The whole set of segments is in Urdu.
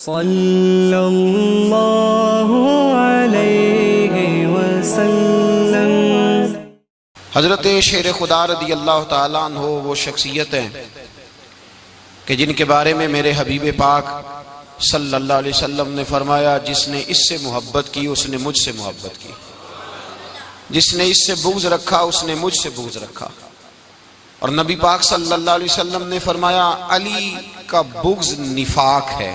صلی اللہ علیہ وسلم۔ حضرت شیر خدا رضی اللہ تعالیٰ عنہ وہ شخصیت ہیں کہ جن کے بارے میں میرے حبیب پاک صلی اللہ علیہ وسلم نے فرمایا، جس نے اس سے محبت کی اس نے مجھ سے محبت کی، جس نے اس سے بغض رکھا اس نے مجھ سے بغض رکھا۔ اور نبی پاک صلی اللہ علیہ وسلم نے فرمایا، علی کا بغض نفاق ہے،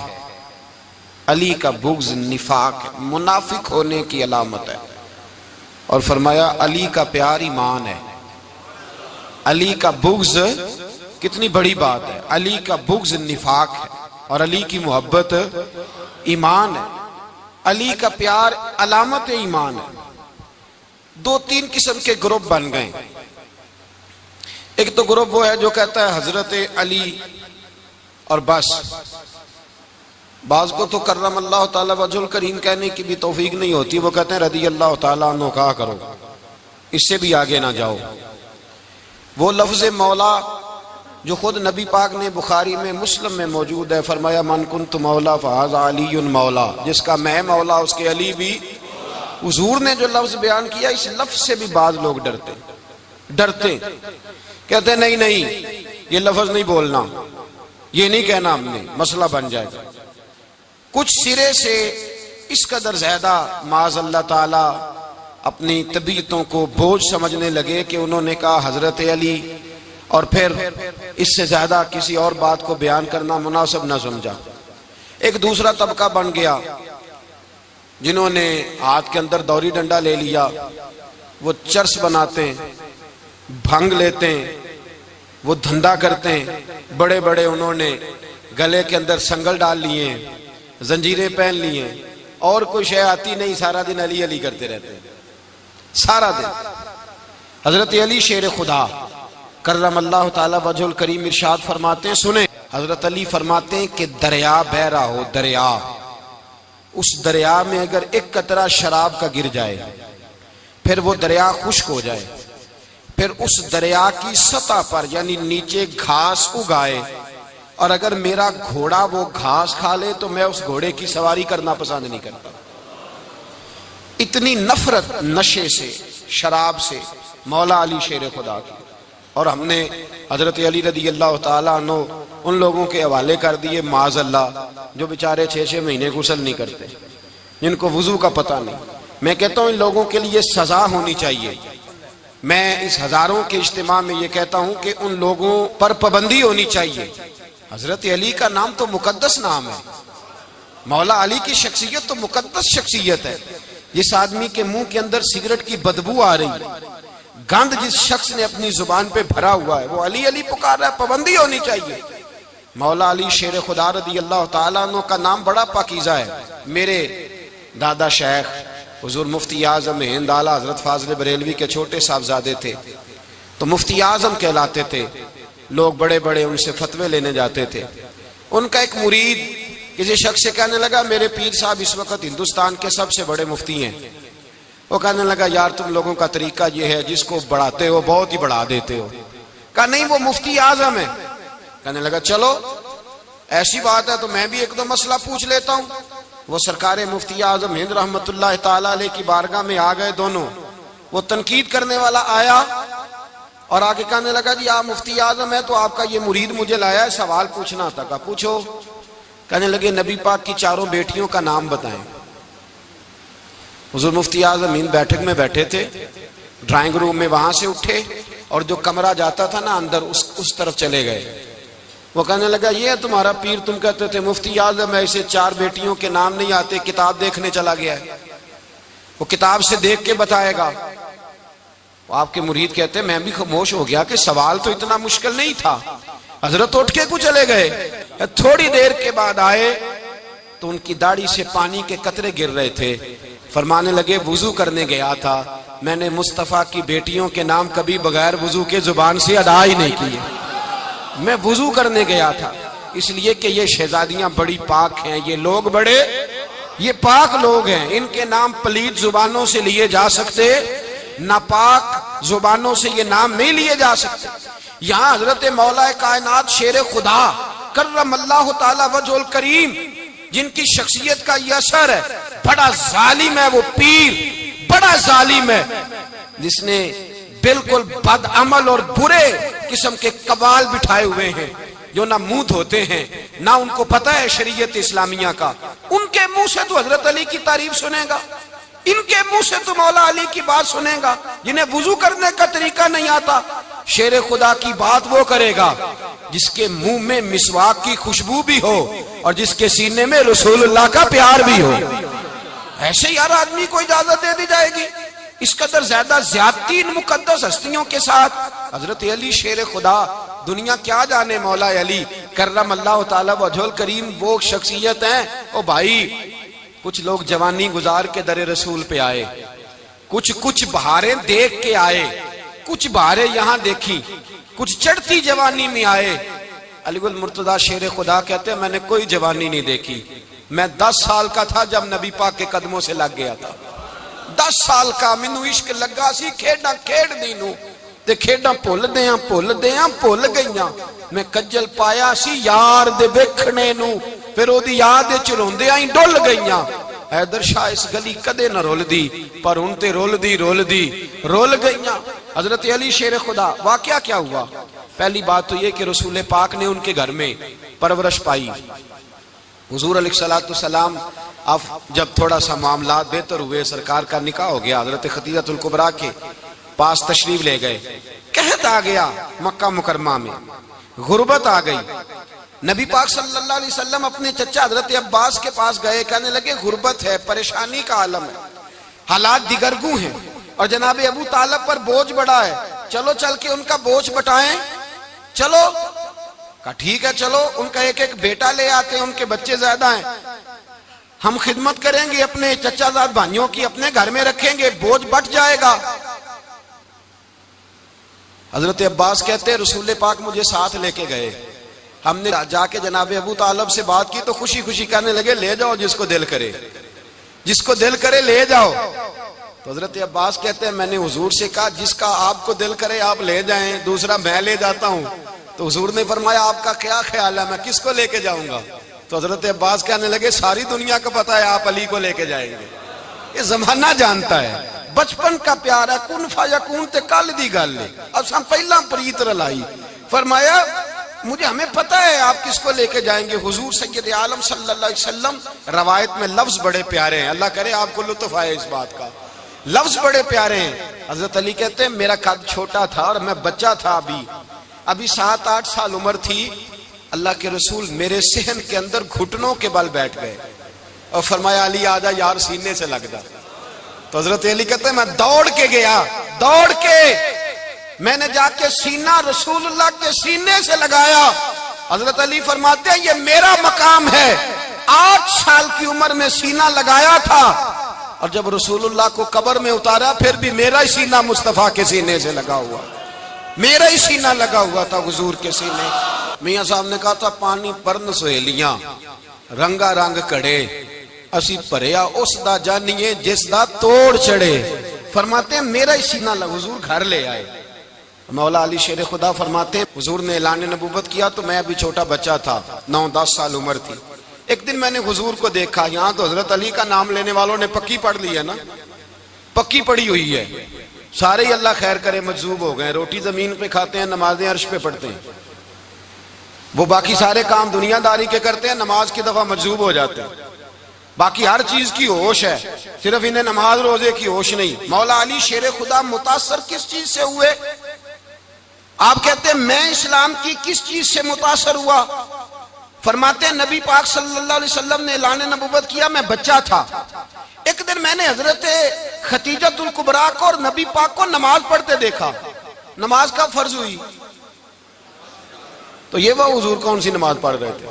علی کا بغض نفاق ہے، منافق ہونے کی علامت ہے۔ اور فرمایا علی کا پیار ایمان ہے، علی کا بغض کتنی بڑی بات ہے، علی کا بغض نفاق ہے اور علی کی محبت ایمان ہے، علی کا پیار علامت ایمان ہے۔ دو تین قسم کے گروپ بن گئے۔ ایک تو گروپ وہ ہے جو کہتا ہے حضرت علی اور بس، بعض کو تو کرم اللہ تعالیٰ وجہ الکریم کہنے کی بھی توفیق نہیں ہوتی، وہ کہتے ہیں رضی اللہ تعالیٰ عنہ کہا کرو، اس سے بھی آگے نہ جاؤ۔ وہ لفظ مولا جو خود نبی پاک نے بخاری میں مسلم میں موجود ہے، فرمایا من کنت مولا فہذا علی مولا، جس کا میں مولا اس کے علی بھی۔ حضور نے جو لفظ بیان کیا اس لفظ سے بھی بعض لوگ ڈرتے کہتے ہیں نہیں یہ لفظ نہیں بولنا، یہ نہیں کہنا، ہم نے مسئلہ بن جائے گا۔ کچھ سرے سے اس قدر زیادہ معاذ اللہ تعالی اپنی طبیعتوں کو بوجھ سمجھنے لگے کہ انہوں نے کہا حضرت علی، اور پھر اس سے زیادہ کسی اور بات کو بیان کرنا مناسب نہ سمجھا۔ ایک دوسرا طبقہ بن گیا جنہوں نے ہاتھ کے اندر دوری ڈنڈا لے لیا، وہ چرس بناتے ہیں، بھنگ لیتے ہیں، وہ دھندا کرتے ہیں، بڑے بڑے انہوں نے گلے کے اندر سنگل ڈال لیے ہیں، زنجیریں پہن لی ہیں، اور کوئی شے آتی نہیں، سارا دن علی علی کرتے رہتے ہیں سارا دن۔ حضرت علی شیر خدا کرم اللہ تعالی وجہ الکریم ارشاد فرماتے ہیں، سنیں، حضرت علی فرماتے ہیں کہ دریا بہ رہا ہو، دریا، اس دریا میں اگر ایک قطرہ شراب کا گر جائے، پھر وہ دریا خشک ہو جائے، پھر اس دریا کی سطح پر یعنی نیچے گھاس اگائے، اور اگر میرا گھوڑا وہ گھاس کھا لے تو میں اس گھوڑے کی سواری کرنا پسند نہیں کرتا۔ اتنی نفرت نشے سے، شراب سے مولا علی شیر خدا کی۔ اور ہم نے حضرت علی رضی اللہ تعالیٰ عنہ ان لوگوں کے حوالے کر دیے معاذ اللہ جو بیچارے 6 مہینے غسل نہیں کرتے، جن کو وضو کا پتہ نہیں۔ میں کہتا ہوں ان لوگوں کے لیے سزا ہونی چاہیے۔ میں اس ہزاروں کے اجتماع میں یہ کہتا ہوں کہ ان لوگوں پر پابندی ہونی چاہیے۔ حضرت علی کا نام تو مقدس نام ہے، مولا علی کی شخصیت تو مقدس شخصیت ہے۔ جس آدمی کے منہ کے اندر سگریٹ کی بدبو آ رہی ہے، گند جس شخص نے اپنی زبان پہ بھرا ہوا ہے، وہ علی علی پکار رہا ہے، پابندی ہونی چاہیے۔ مولا علی شیر خدا رضی اللہ تعالیٰ عنہ کا نام بڑا پاکیزہ ہے۔ میرے دادا شیخ حضور مفتی اعظم ہند اعلیٰ حضرت فاضل بریلوی کے چھوٹے صاحبزادے تھے، تو مفتی اعظم کہلاتے تھے، لوگ بڑے بڑے ان سے فتوے لینے جاتے تھے۔ ان کا ایک مرید کسی شخص سے کہنے لگا میرے پیر صاحب اس وقت ہندوستان کے سب سے بڑے مفتی ہیں۔ وہ کہنے لگا یار تم لوگوں کا طریقہ یہ ہے، جس کو بڑھاتے ہو بہت ہی بڑھا دیتے ہو۔ کہا نہیں وہ مفتی اعظم ہے۔ کہنے لگا چلو ایسی بات ہے تو میں بھی ایک دو مسئلہ پوچھ لیتا ہوں۔ وہ سرکار مفتی اعظم ہند رحمت اللہ تعالیٰ علیہ کی بارگاہ میں آ گئے دونوں۔ وہ تنقید کرنے والا آیا اور آگے کہنے لگا جی آپ مفتی اعظم ہے تو آپ کا یہ مرید مجھے لایا ہے، سوال پوچھنا تھا۔ کہا پوچھو۔ کہنے لگے نبی پاک کی 4 بیٹیوں کا نام بتائیں۔ حضور مفتی اعظم ہند بیٹھک میں بیٹھے تھے، ڈرائنگ روم میں وہاں سے اٹھے اور جو کمرہ جاتا تھا نا اندر اس طرف چلے گئے۔ وہ کہنے لگا یہ ہے تمہارا پیر، تم کہتے تھے مفتی اعظم ہے، اسے 4 بیٹیوں کے نام نہیں آتے، کتاب دیکھنے چلا گیا ہے، وہ کتاب سے دیکھ کے بتائے گا۔ وہ آپ کے مرید کہتے ہیں میں بھی خاموش ہو گیا کہ سوال تو اتنا مشکل نہیں تھا۔ حضرت اٹھ کے کچھ چلے گئے، تھوڑی دیر کے بعد آئے تو ان کی داڑھی سے پانی کے قطرے گر رہے تھے۔ فرمانے لگے وضو کرنے گیا تھا، میں نے مصطفیٰ کی بیٹیوں کے نام کبھی بغیر وضو کے زبان سے ادا ہی نہیں کیے، میں وضو کرنے گیا تھا، اس لیے کہ یہ شہزادیاں بڑی پاک ہیں، یہ لوگ بڑے یہ پاک لوگ ہیں، ان کے نام پلیت زبانوں سے لیے جا سکتے، ناپاک زبانوں سے یہ نام نہیں لیے جا سکتے۔ یہاں حضرت مولا کائنات شیر خدا کرم اللہ تعالی وجہ الکریم جن کی شخصیت کا یہ اثر ہے، بڑا ظالم ہے وہ پیر، بڑا ظالم ہے جس نے بالکل بد عمل اور برے قسم کے قوال بٹھائے ہوئے ہیں، جو نہ منہ دھوتے ہیں نہ ان کو پتہ ہے شریعت اسلامیہ کا۔ ان کے منہ سے تو حضرت علی کی تعریف سنے گا، ان کے منہ سے تو مولا علی کی بات سنے گا، جنہیں وضو کرنے کا طریقہ نہیں آتا۔ شیر خدا کی بات وہ کرے گا جس کے منہ میں مسواک کی خوشبو بھی ہو اور جس کے سینے میں رسول اللہ کا پیار بھی ہو۔ ایسے ہی ہر آدمی کو اجازت دے دی جائے گی؟ اس قدر زیادہ زیادتی ان مقدس ہستیوں کے ساتھ۔ حضرت علی شیر خدا، دنیا کیا جانے مولا علی کرم اللہ تعالی وجہ الکریم وہ شخصیت ہیں۔ او بھائی، کچھ لوگ جوانی گزار کے در رسول پہ آئے، کچھ بہاریں دیکھ کے آئے، کچھ بہاریں یہاں دیکھی، کچھ چڑھتی جوانی میں آئے۔ علی گل مرتضیٰ شیر خدا کہتے ہیں میں نے کوئی جوانی نہیں دیکھی، میں 10 سال کا تھا جب نبی پاک کے قدموں سے لگ گیا تھا۔ 10 سال کا مینوں عشق لگا سی، کھیڈاں کھیڈ دی نوں تے کھیڈاں بھول بھول گئیاں۔ میں کجل پایا سی یار دے ویکھنے نوں، پھر او دی یاد وچ روندیاں ہی ڈل گئیاں۔ حیدر شاہ اس گلی کدے نہ رول دی، پر ہن تے رول گئیاں۔ حضرت علی شیر خدا، واقعہ کیا ہوا؟ پہلی بات تو یہ کہ رسول پاک نے ان کے گھر میں پرورش پائی۔ حضور علیہ الصلوۃ والسلام اب جب تھوڑا سا معاملات بہتر ہوئے، سرکار کا نکاح ہو گیا، حضرت خدیجہ الکبریٰ کے پاس تشریف لے گئے۔ قحط آ گیا مکہ مکرمہ میں، غربت آ گئی۔ نبی پاک صلی اللہ علیہ وسلم اپنے چچا حضرت عباس کے پاس گئے، کہنے لگے غربت ہے، پریشانی کا عالم ہے، حالات دیگرگوں ہیں، اور جناب ابو طالب پر بوجھ بڑا ہے، چلو چل کے ان کا بوجھ بٹائیں۔ چلو، کہا ٹھیک ہے چلو، ان کا ایک بیٹا لے آتے ہیں، ان کے بچے زیادہ ہیں، ہم خدمت کریں گے اپنے چچا زاد بھائیوں کی، اپنے گھر میں رکھیں گے، بوجھ بٹ جائے گا۔ حضرت عباس کہتے ہیں رسول پاک مجھے ساتھ لے کے گئے، ہم نے جا کے جناب ابو طالب سے بات کی تو خوشی خوشی کہنے لگے لے جاؤ جس کو دل کرے لے جاؤ۔ تو حضرت عباس کہتے ہیں میں نے حضور سے کہا جس کا آپ کو دل کرے آپ لے جائیں، دوسرا میں لے جاتا ہوں۔ تو حضور نے فرمایا آپ کا کیا خیال ہے، میں کس کو لے کے جاؤں گا؟ تو حضرت عباس کہنے لگے ساری دنیا کو پتا ہے آپ علی کو لے کے جائیں گے، یہ زمانہ جانتا ہے، بچپن کا پیار ہے، کن فیکون تے کل دی گل ہے، اب ہم پہلا پریت رلائی۔ فرمایا ہمیں پتہ ہے آپ کس کو لے کے جائیں گے۔ حضور سید عالم صلی اللہ علیہ وسلم، روایت میں لفظ بڑے پیارے ہیں، اللہ کرے آپ کو لطف آئے اس بات کا، لفظ بڑے پیارے ہیں۔ حضرت علی کہتے ہیں میرا قد چھوٹا تھا اور میں بچہ تھا، ابھی 7-8 سال عمر تھی، اللہ کے رسول میرے صحن کے اندر گھٹنوں کے بل بیٹھ گئے اور فرمایا علی آجا یار سینے سے لگ جا۔ تو حضرت علی کہتے ہیں میں دوڑ کے گیا، میں نے جا کے سینہ رسول اللہ کے سینے سے لگایا۔ حضرت علی فرماتے ہیں یہ میرا مقام ہے، 8 سال کی عمر میں سینہ لگایا تھا، اور جب رسول اللہ کو قبر میں اتارا پھر بھی میرا ہی سینہ مصطفیٰ کے سینے سے لگا ہوا، میرا ہی سینہ لگا ہوا تھا حضور کے سینے۔ میاں صاحب نے کہا تھا پانی پرن سہیلیاں رنگا رنگ کڑے، اسی پریا اس دا جانیے جس دا توڑ چڑھے۔ فرماتے ہیں میرا ہی سینہ لگا، حضور گھر لے آئے۔ مولا علی شیر خدا فرماتے ہیں حضور نے اعلان نبوت کیا تو میں ابھی چھوٹا بچہ تھا، 9-10 سال عمر تھی۔ ایک دن میں نے حضور کو دیکھا، یہاں تو حضرت علی کا نام لینے والوں نے پکی پڑھ لی ہے نا، پکی پڑھی ہوئی ہے، سارے ہی اللہ خیر کرے مجذوب ہو گئے، روٹی زمین پہ کھاتے ہیں، نمازیں عرش پہ پڑھتے ہیں، وہ باقی سارے کام دنیا داری کے کرتے ہیں، نماز کی دفعہ مجذوب ہو جاتے ہیں، باقی ہر چیز کی ہوش ہے، صرف انہیں نماز روزے کی ہوش نہیں۔ مولا علی شیر خدا متاثر کس چیز سے ہوئے؟ آپ کہتے ہیں میں اسلام کی کس چیز سے متاثر ہوا؟ فرماتے ہیں نبی پاک صلی اللہ علیہ وسلم نے اعلان نبوت کیا، میں بچہ تھا، ایک دن میں نے حضرت خدیجہ الکبریٰ کو اور نبی پاک کو نماز پڑھتے دیکھا۔ نماز کا فرض ہوئی تو یہ وہ حضور کون سی نماز پڑھ رہے تھے؟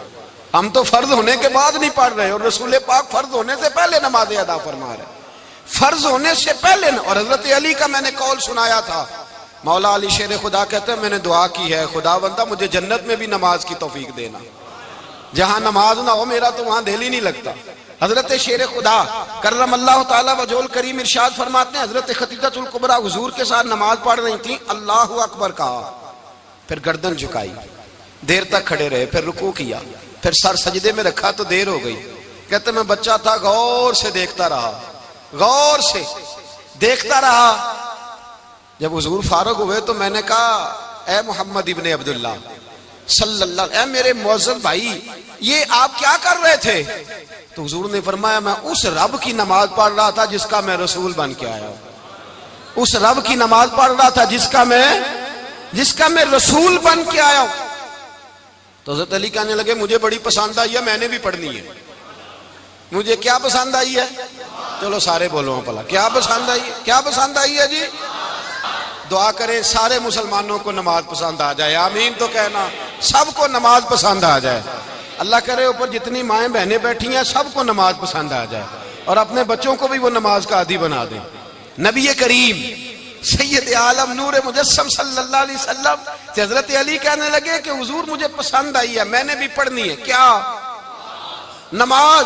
ہم تو فرض ہونے کے بعد نہیں پڑھ رہے، اور رسول پاک فرض ہونے سے پہلے نماز ادا فرما رہے، فرض ہونے سے پہلے۔ اور حضرت علی کا میں نے قول سنایا تھا، مولا علی شیر خدا کہتے ہیں میں نے دعا کی ہے خدا بندہ مجھے جنت میں بھی نماز کی توفیق دینا، جہاں نماز نہ ہو میرا تو وہاں دل ہی نہیں لگتا۔ حضرت شیر خدا کرم اللہ تعالی وجہ الکریم ارشاد فرماتے ہیں حضرت خدیجہ الکبریٰ حضور کے ساتھ نماز پڑھ رہی تھیں، اللہ اکبر کہا، پھر گردن جھکائی، دیر تک کھڑے رہے، پھر رکوع کیا، پھر سر سجدے میں رکھا تو دیر ہو گئی، کہتے میں بچہ تھا، غور سے دیکھتا رہا، غور سے دیکھتا رہا۔ جب حضور فارغ ہوئے تو میں نے کہا اے محمد ابن عبداللہ صلی اللہ علیہ، اے میرے معزز بھائی یہ آپ کیا کر رہے تھے؟ تو حضور نے فرمایا میں اس رب کی نماز پڑھ رہا تھا جس کا میں رسول بن کے آیا ہوں، اس رب کی نماز پڑھ رہا تھا جس کا میں رسول بن کے آیا ہوں۔ تو حضرت علی کہنے لگے مجھے بڑی پسند آئی ہے، میں نے بھی پڑھنی ہے۔ مجھے کیا پسند آئی ہے؟ چلو سارے بولو پلا، کیا پسند آئی ہے؟ کیا پسند آئی ہے جی؟ دعا کرے سارے مسلمانوں کو نماز پسند آ جائے، آمین تو کہنا، سب کو نماز پسند آ جائے۔ اللہ کرے اوپر جتنی مائیں بہنیں بیٹھی ہیں سب کو نماز پسند آ جائے، اور اپنے بچوں کو بھی وہ نماز کا عادی بنا دیں۔ نبی کریم سید عالم نور مجسم صلی اللہ علیہ وسلم سے حضرت علی کہنے لگے کہ حضور مجھے پسند آئی ہے، میں نے بھی پڑھنی ہے۔ کیا؟ نماز۔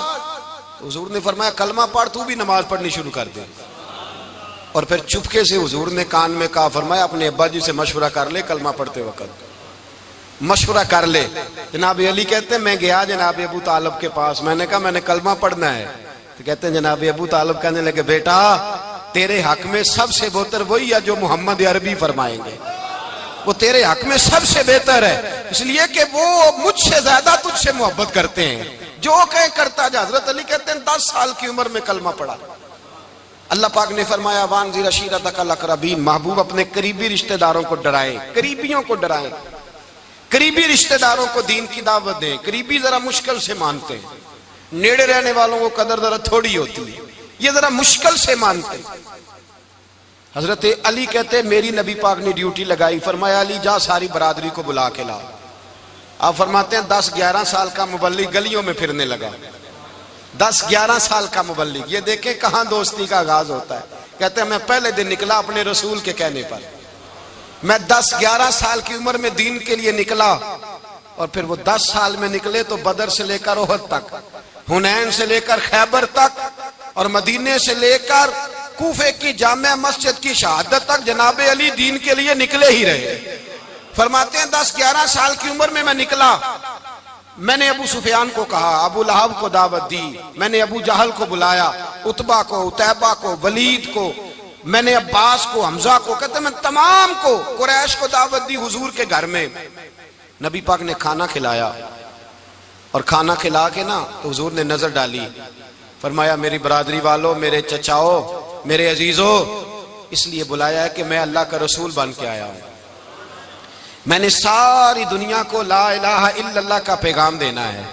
حضور نے فرمایا کلمہ پڑھ، تو بھی نماز پڑھنی شروع کر دے۔ اور پھر چپکے سے حضور نے کان میں کہا، فرمایا اپنے ابا جی سے مشورہ کر لے کلمہ پڑھتے وقت، مشورہ کر لے۔ جناب علی کہتے ہیں میں گیا جناب ابو طالب کے پاس، میں نے کہا میں نے کلمہ پڑھنا ہے۔ تو کہتے ہیں جناب ابو طالب کہنے لگے بیٹا تیرے حق میں سب سے بہتر وہی ہے جو محمد عربی فرمائیں گے، وہ تیرے حق میں سب سے بہتر ہے، اس لیے کہ وہ مجھ سے زیادہ تجھ سے محبت کرتے ہیں، جو کہیں کرتا جا۔ حضرت علی کہتے ہیں 10 سال کی عمر میں کلمہ پڑھا۔ اللہ پاک نے فرمایا وانذر عشیرتک الاقربین، محبوب اپنے قریبی رشتہ داروں کو ڈرائیں، قریبیوں کو ڈرائیں، قریبی رشتہ داروں کو دین کی دعوت دیں۔ قریبی ذرا مشکل سے مانتے ہیں، نیڑے رہنے والوں کو قدر ذرا تھوڑی ہوتی ہے، یہ ذرا مشکل سے مانتے ہیں۔ حضرت علی کہتے ہیں میری نبی پاک نے ڈیوٹی لگائی، فرمایا علی جا ساری برادری کو بلا کے لا۔ آپ فرماتے ہیں 10-11 سال کا مبلغ گلیوں میں پھرنے لگا، 10-11 سال کا مبلغ، یہ دیکھیں کہاں دوستی کا آغاز ہوتا ہے۔ کہتے ہیں میں پہلے دن نکلا اپنے رسول کے کہنے پر، میں 10-11 سال کی عمر میں دین کے لیے نکلا، اور پھر وہ 10 سال میں نکلے تو بدر سے لے کر احد تک، حنین سے لے کر خیبر تک، اور مدینے سے لے کر کوفے کی جامع مسجد کی شہادت تک جناب علی دین کے لیے نکلے ہی رہے۔ فرماتے ہیں 10-11 سال کی عمر میں نکلا، میں نے ابو سفیان کو کہا، ابو لہب کو دعوت دی، میں نے ابو جہل کو بلایا، عتبہ کو، عتیبہ کو، ولید کو، میں نے عباس کو، حمزہ کو، کہتے ہیں میں تمام کو، قریش کو دعوت دی حضور کے گھر میں۔ نبی پاک نے کھانا کھلایا، اور کھانا کھلا کے نا تو حضور نے نظر ڈالی، فرمایا میری برادری والوں، میرے چچاؤ، میرے عزیزوں، اس لیے بلایا ہے کہ میں اللہ کا رسول بن کے آیا ہوں، میں نے ساری دنیا کو لا الہ الا اللہ کا پیغام دینا ہے،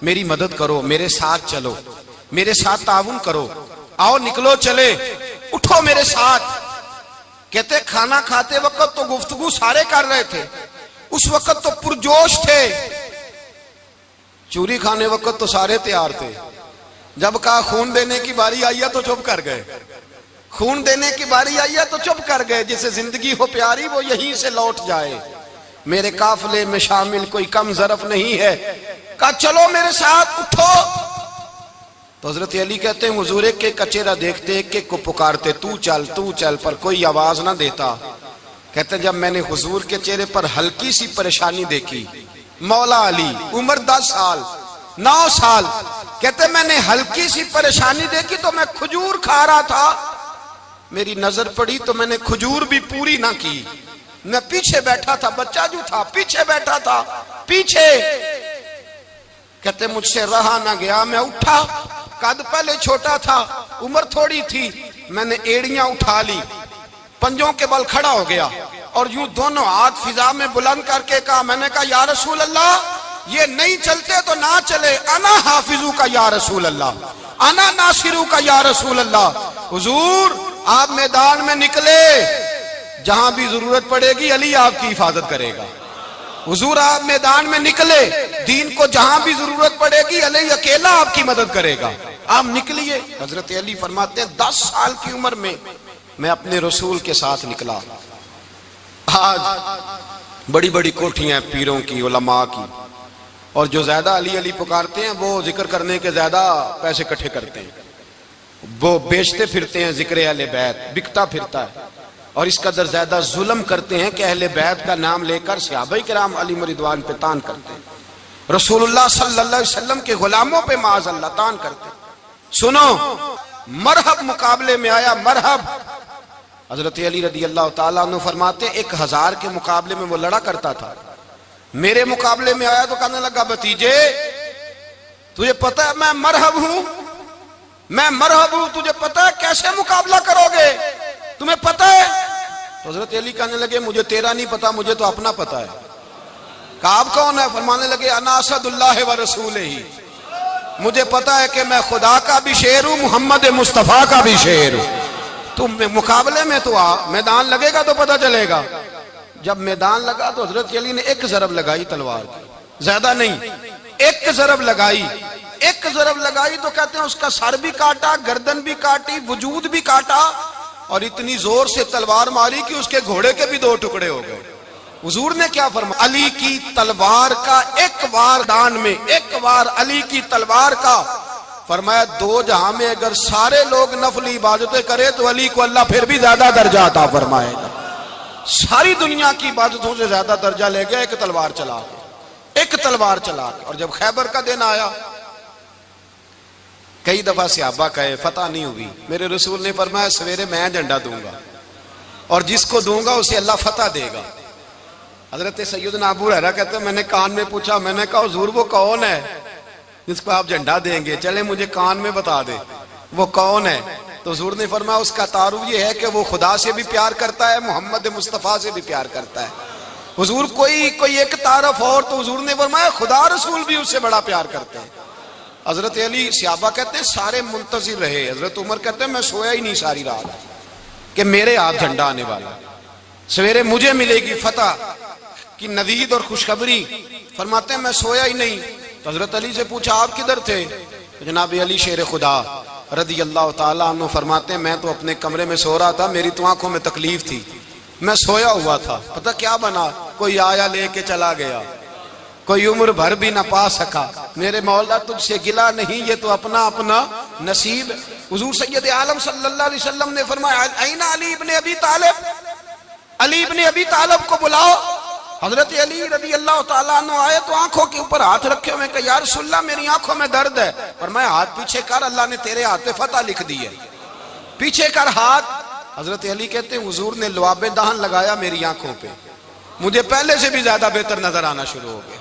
میری مدد کرو، میرے ساتھ چلو، میرے ساتھ تعاون کرو، آؤ نکلو چلے، اٹھو میرے ساتھ۔ کہتے کھانا کھاتے وقت تو گفتگو سارے کر رہے تھے، اس وقت تو پرجوش تھے، چوری کھانے وقت تو سارے تیار تھے، جب کہا خون دینے کی باری آئی ہے تو چپ کر گئے، خون دینے کی باری آئی ہے تو چپ کر گئے، جسے زندگی ہو پیاری وہ یہیں سے لوٹ جائے، میرے قافلے میں شامل کوئی کم ظرف نہیں ہے، کہا چلو میرے ساتھ اٹھو۔ تو حضرت علی کہتے ہیں حضور ایک ایک کا چہرہ دیکھتے ایک ایک کو پکارتے، تو چل، پر کوئی آواز نہ دیتا۔ کہتے ہیں جب میں نے حضور کے چہرے پر ہلکی سی پریشانی دیکھی، مولا علی عمر 10 سال 9 سال، کہتے ہیں میں نے ہلکی سی پریشانی دیکھی تو میں کھجور کھا رہا تھا، میری نظر پڑی تو میں نے کھجور بھی پوری نہ کی، میں پیچھے بیٹھا تھا، بچہ جو تھا پیچھے بیٹھا تھا، پیچھے۔ کہتے مجھ سے رہا نہ گیا، میں اٹھا، قد پہلے چھوٹا تھا، عمر تھوڑی تھی، میں نے ایڑیاں اٹھا لی، پنجوں کے بل کھڑا ہو گیا، اور یوں دونوں ہاتھ فضا میں بلند کر کے کہا، میں نے کہا یا رسول اللہ یہ نہیں چلتے تو نہ چلے، انا حافظو کا یا رسول اللہ، انا ناصرو کا یا رسول اللہ۔ حضور آپ میدان میں نکلے، جہاں بھی ضرورت پڑے گی علی آپ کی حفاظت کرے گا۔ حضور آپ میدان میں نکلے، دین کو جہاں بھی ضرورت پڑے گی علی اکیلا آپ کی مدد کرے گا، آپ نکلیے۔ حضرت علی فرماتے ہیں 10 سال کی عمر میں اپنے رسول کے ساتھ نکلا۔ آج بڑی بڑی کوٹھیاں پیروں کی، علماء کی، اور جو زیادہ علی علی پکارتے ہیں وہ ذکر کرنے کے زیادہ پیسے اکٹھے کرتے ہیں، وہ بیچتے پھرتے ہیں، ذکر اہل بیت بکتا پھرتا ہے، اور اس قدر زیادہ ظلم کرتے ہیں کہ اہل بیت کا نام لے کر صحابہ کرام علیہم رضوان پہ تان کرتے ہیں۔ رسول اللہ صلی اللہ علیہ وسلم کے غلاموں پہ معاذ اللہ تان کرتے. سنو مرحب مقابلے میں آیا, مرحب. حضرت علی رضی اللہ تعالیٰ عنہ فرماتے 1000 کے مقابلے میں وہ لڑا کرتا تھا, میرے مقابلے میں آیا تو کہنے لگا بھتیجے تجھے پتہ ہے میں مرحب ہوں, میں مرحب ہوں, تجھے پتہ ہے کیسے مقابلہ کرو گے, تمہیں پتہ ہے؟ تو حضرت علی کہنے لگے مجھے تیرا نہیں پتا, مجھے تو اپنا پتہ ہے. کعب کون ہے؟ فرمانے لگے انا اسد اللہ و رسولہ ہی, مجھے پتا ہے کہ میں خدا کا بھی شیر ہوں, محمد مصطفیٰ کا بھی شیر ہوں. تم مقابلے میں تو آ, میدان لگے گا تو پتا چلے گا. جب میدان لگا تو حضرت علی نے ایک ضرب لگائی تلوار کی, زیادہ نہیں, ایک ضرب لگائی. ایک ضرب لگائی تو کہتے ہیں اس کا سر بھی کاٹا, گردن بھی کاٹی, وجود بھی کاٹا, اور اتنی زور سے تلوار ماری کہ اس کے گھوڑے کے بھی 2 ٹکڑے ہو گئے. حضور نے کیا فرمایا؟ علی کی تلوار کا ایک وار دان میں, ایک وار علی کی تلوار کا, فرمایا 2 جہاں میں اگر سارے لوگ نفلی عبادتیں کرے تو علی کو اللہ پھر بھی زیادہ درجہ عطا فرمائے گا. ساری دنیا کی عبادتوں سے زیادہ درجہ لے گیا ایک تلوار چلا کے, ایک تلوار چلا کے. اور جب خیبر کا دن آیا, کئی دفعہ صحابہ کہے فتح نہیں ہوئی, میرے رسول نے فرمایا سویرے میں جھنڈا دوں گا اور جس کو دوں گا اسے اللہ فتح دے گا. حضرت سیدنا ابو ہریرہ کہتے ہیں میں نے کان میں پوچھا, میں نے کہا حضور وہ کون ہے جس کو آپ جھنڈا دیں گے؟ چلے مجھے کان میں بتا دے وہ کون ہے. تو حضور نے فرمایا اس کا تعارف یہ ہے کہ وہ خدا سے بھی پیار کرتا ہے, محمد مصطفیٰ سے بھی پیار کرتا ہے. حضور کوئی ایک تعارف اور, تو حضور نے فرمایا خدا رسول بھی اس سے بڑا پیار کرتے ہیں. حضرت علی, صحابہ کہتے ہیں سارے منتظر رہے. حضرت عمر کہتے ہیں میں سویا ہی نہیں ساری رات کہ میرے ہاتھ جھنڈا آنے والا, سویرے مجھے ملے گی فتح کی نوید اور خوشخبری. فرماتے ہیں میں سویا ہی نہیں. تو حضرت علی سے پوچھا آپ کدھر تھے؟ جناب علی شیر خدا رضی اللہ تعالیٰ عنہ فرماتے ہیں میں تو اپنے کمرے میں سو رہا تھا, میری تو آنکھوں میں تکلیف تھی, میں سویا ہوا تھا. پتہ کیا بنا, کوئی آیا لے کے چلا گیا, کوئی عمر بھر بھی نہ پا سکا. میرے مولا تجھ سے گلا نہیں, یہ تو اپنا اپنا نصیب. حضور سید عالم صلی اللہ علیہ وسلم نے فرمایا این علی ابن ابی طالب, علی ابن ابی طالب کو بلاؤ. حضرت علی رضی اللہ تعالیٰ عنہ آئے تو آنکھوں کے اوپر ہاتھ رکھے ہوئے کہ یا رسول اللہ میری آنکھوں میں درد ہے. فرمایا ہاتھ پیچھے کر, اللہ نے تیرے ہاتھ پہ فتح لکھ دی ہے, پیچھے کر ہاتھ. حضرت علی کہتے ہیں حضور نے لعاب دہن لگایا میری آنکھوں پہ, مجھے پہلے سے بھی زیادہ بہتر نظر آنا شروع ہو گئے.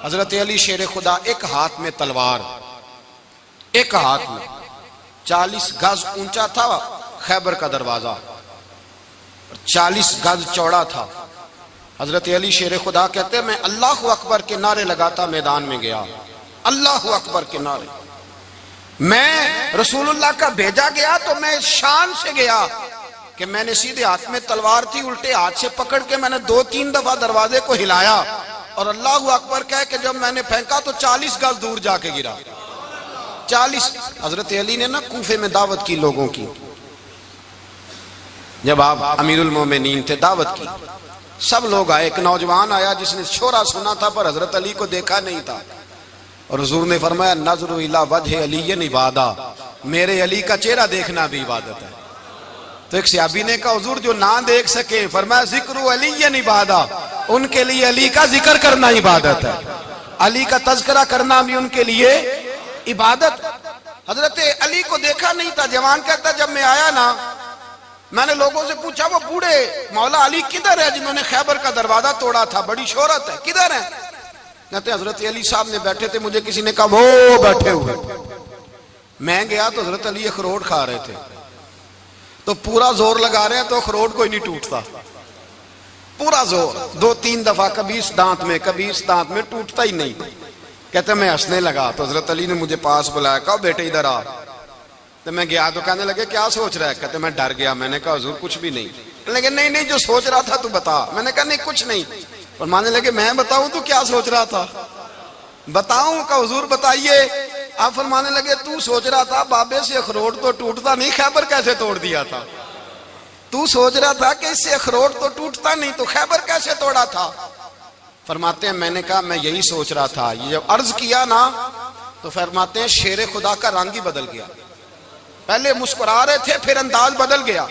حضرت علی شیر خدا, ایک ہاتھ میں تلوار, ایک ہاتھ میں 40 گز اونچا تھا خیبر کا دروازہ, 40 گز چوڑا تھا. حضرت علی شیر خدا کہتے ہیں میں اللہ اکبر کے نعرے لگاتا میدان میں گیا, اللہ اکبر کے نعرے. میں رسول اللہ کا بھیجا گیا تو میں شان سے گیا کہ میں نے سیدھے ہاتھ میں تلوار تھی, الٹے ہاتھ سے پکڑ کے میں نے 2-3 دفعہ دروازے کو ہلایا اور اللہ اکبر کہہ کہ جب میں نے پھینکا تو 40 گز دور جا کے گرا. 40. حضرت علی نے نا کوفے میں دعوت کی لوگوں کی, جب آپ امیر المومنین تھے دعوت کی, سب لوگ آئے. ایک نوجوان آیا جس نے شورا سنا تھا پر حضرت علی کو دیکھا نہیں تھا, اور حضور نے فرمایا نظر الی وجہ علی عبادہ, میرے علی کا چہرہ دیکھنا بھی عبادت ہے. تو ایک صحابی نے کہا حضور جو نہ دیکھ سکے, فرمایا ذکر علی عبادہ, ان کے لیے علی کا ذکر کرنا عبادت ہے, علی کا تذکرہ کرنا بھی ان کے لیے عبادت. حضرت علی کو دیکھا نہیں تھا. جوان کہتا جب میں آیا نا میں نے لوگوں سے پوچھا وہ بوڑھے مولا علی کدھر ہے جنہوں نے خیبر کا دروازہ توڑا تھا, بڑی شہرت ہے, کدھر ہے؟ کہتے ہیں حضرت علی صاحب نے بیٹھے تھے, مجھے کسی نے کہا وہ بیٹھے ہوئے. میں گیا تو حضرت علی اخروٹ کھا رہے تھے, تو پورا زور لگا رہے ہیں تو اخروٹ کوئی نہیں ٹوٹتا, پورا زور 2-3 دفعہ, کبھی اس دانت میں کبھی اس دانت میں, ٹوٹتا ہی نہیں. کہتے ہیں میں ہنسنے لگا تو حضرت علی نے مجھے پاس بلایا, کہا بیٹے ادھر آ. تو میں گیا تو کہنے لگے کیا سوچ رہا ہے؟ کہتے میں ڈر گیا. میں نے کہا حضور کچھ بھی نہیں. لیکن نہیں جو سوچ رہا تھا تو بتا. میں نے کہا نہیں کچھ نہیں. فرمانے لگے میں بتاؤں تو کیا سوچ رہا تھا؟ بتاؤں؟ کہ حضور بتائیے. آپ فرمانے لگے تو سوچ رہا تھا بابے سے اخروٹ تو ٹوٹتا نہیں, خیبر کیسے توڑ دیا تھا؟ تو سوچ رہا تھا کہ اس سے اخروٹ تو ٹوٹتا نہیں تو خیبر کیسے توڑا تھا؟ فرماتے ہیں میں نے کہا میں یہی سوچ رہا تھا. یہ جب عرض کیا نا تو فرماتے ہیں شیر خدا کا رنگ ہی بدل گیا. پہلے مسکرا رہے تھے پھر انداز بدل گیا.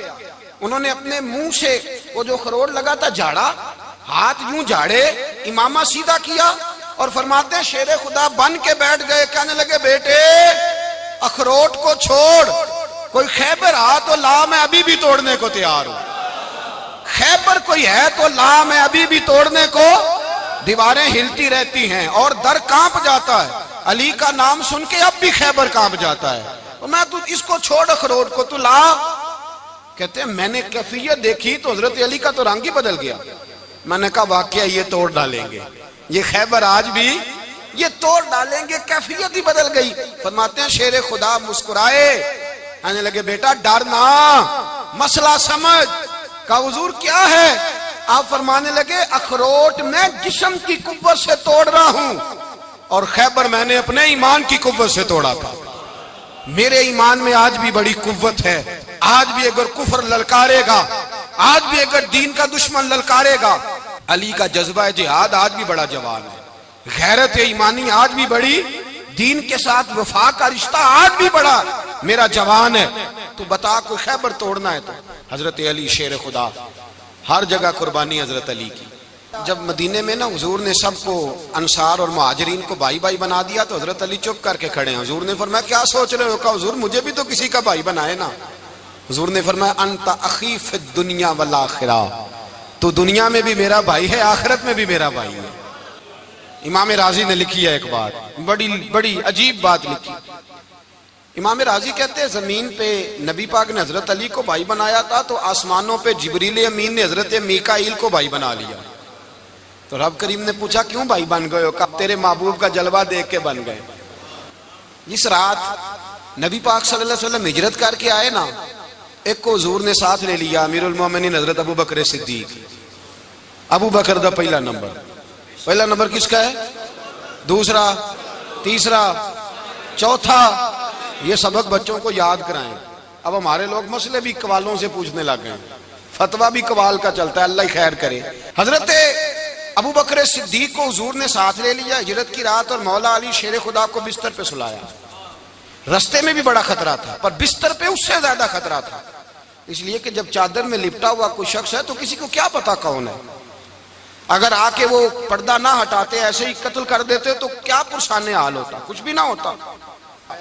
انہوں نے اپنے منہ سے وہ جو خروٹ لگا تھا جھاڑا, ہاتھ یوں جھاڑے, امامہ سیدھا کیا اور فرماتے ہیں شیر خدا بن کے بیٹھ گئے، کہنے لگے بیٹے اخروٹ کو چھوڑ، کوئی خیبر آ تو لا، میں ابھی بھی توڑنے کو تیار ہوں، خیبر کوئی ہے تو لا، میں ابھی بھی توڑنے کو، دیواریں ہلتی رہتی ہیں اور در کانپ جاتا ہے، علی کا نام سن کے اب بھی خیبر کانپ جاتا ہے، اور میں تو اس کو چھوڑ اخروٹ کو تو لا۔ کہتے ہیں میں نے کیفیت دیکھی تو حضرت علی کا تو رنگ ہی بدل گیا، میں نے کہا واقعہ یہ توڑ ڈالیں گے، یہ خیبر آج بھی یہ توڑ ڈالیں گے، کیفیت ہی بدل گئی۔ فرماتے ہیں شیر خدا مسکرائے، کہنے لگے بیٹا ڈرنا، مسئلہ سمجھ۔ کہا حضور کیا ہے؟ آپ فرمانے لگے اخروٹ میں جسم کی قوت سے توڑ رہا ہوں اور خیبر میں نے اپنے ایمان کی قوت سے توڑا تھا، میرے ایمان میں آج بھی بڑی قوت ہے، آج بھی اگر کفر للکارے گا، آج بھی اگر دین کا دشمن للکارے گا، علی کا جذبہ جہاد آج بھی بڑا جوان ہے، غیرت ایمانی آج بھی بڑی، دین کے ساتھ وفا کا رشتہ آج بھی بڑا میرا جوان ہے، تو بتا کوئی خیبر توڑنا ہے تو۔ حضرت علی شیر خدا، ہر جگہ قربانی حضرت علی کی۔ جب مدینے میں نا حضور نے سب کو انصار اور مہاجرین کو بھائی بھائی بنا دیا تو حضرت علی چپ کر کے کھڑے ہیں، حضور نے فرمایا کیا سوچ رہے ہو؟ کہا حضور مجھے بھی تو کسی کا بھائی بنائے نا۔ حضور نے فرمایا انت اخی فی الدنیا والآخرہ، تو دنیا میں بھی میرا بھائی ہے، آخرت میں بھی میرا بھائی ہے۔ امام راضی نے لکھی ہے ایک بات، بڑی عجیب بات لکھی۔ امام راضی کہتے ہیں زمین پہ نبی پاک نے حضرت علی کو بھائی بنایا تھا تو آسمانوں پہ جبریل امین نے حضرت میکائیل کو بھائی بنا لیا، تو رب کریم نے پوچھا کیوں بھائی بن گئے ہو؟ کہا تیرے محبوب کا جلوہ دیکھ کے بن گئے۔ جس رات نبی پاک صلی اللہ علیہ وسلم ہجرت کر کے آئے نا، ایک کو حضور نے ساتھ لے لیا، امیر المومنین حضرت ابو بکر صدیق۔ ابو بکر دا پہلا نمبر کس کا ہے؟ دوسرا، تیسرا، چوتھا، یہ سبق بچوں کو یاد کرائیں۔ اب ہمارے لوگ مسئلے بھی قوالوں سے پوچھنے لگ گئے، فتویٰ بھی قوال کا چلتا ہے، اللہ ہی خیر کرے۔ حضرت ابو بکر صدیق کو حضور نے ساتھ لے لیا ہجرت کی رات، اور مولا علی شیر خدا کو بستر پہ سلایا۔ رستے میں بھی بڑا خطرہ تھا پر بستر پہ اس سے زیادہ خطرہ تھا، اس لیے کہ جب چادر میں لپٹا ہوا کوئی شخص ہے تو کسی کو کیا پتا کون ہے، اگر آ کے وہ پردہ نہ ہٹاتے ایسے ہی قتل کر دیتے تو کیا پرسان حال ہوتا، کچھ بھی نہ ہوتا۔